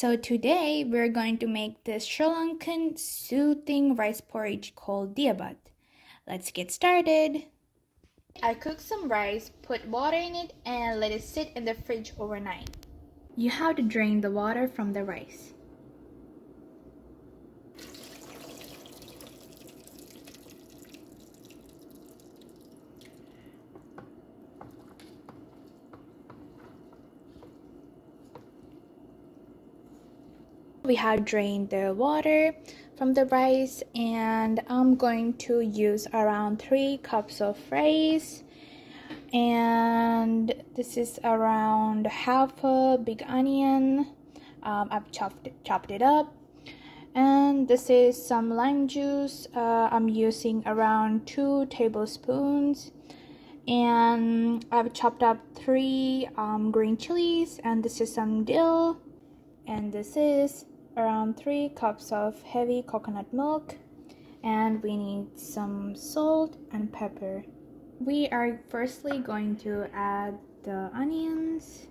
So today we're going to make this Sri Lankan soothing rice porridge called Diya Bath. Let's get started. I cooked some rice, put water in it, and let it sit in the fridge overnight. You have to drain the water from the rice. We have drained the water from the rice, and I'm going to use around 3 cups of rice, and this is around half a big onion. I've chopped it up, and this is some lime juice. I'm using around 2 tablespoons, and I've chopped up 3 green chilies, and this is some dill, and this is around 3 cups of heavy coconut milk, and we need some salt and pepper. We are firstly going to add the onions,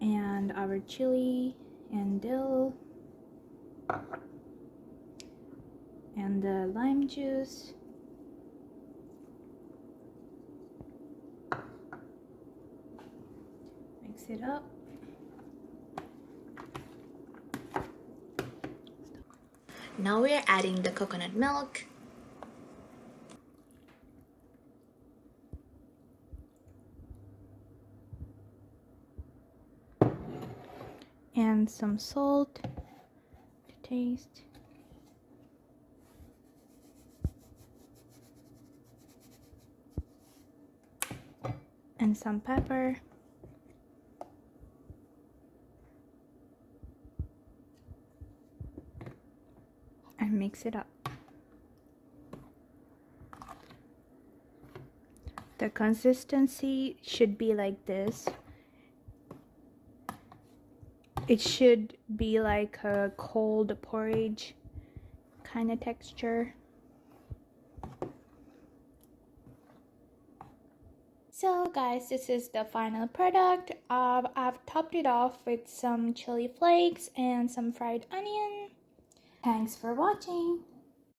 and our chili and dill, and the lime juice, mix it up. Now we are adding the coconut milk, and some salt to taste, and some pepper, and mix it up. The consistency should be like this. It should be like a cold porridge kind of texture. So guys, this is the final product. I've topped it off with some chili flakes and some fried onion. Thanks for watching.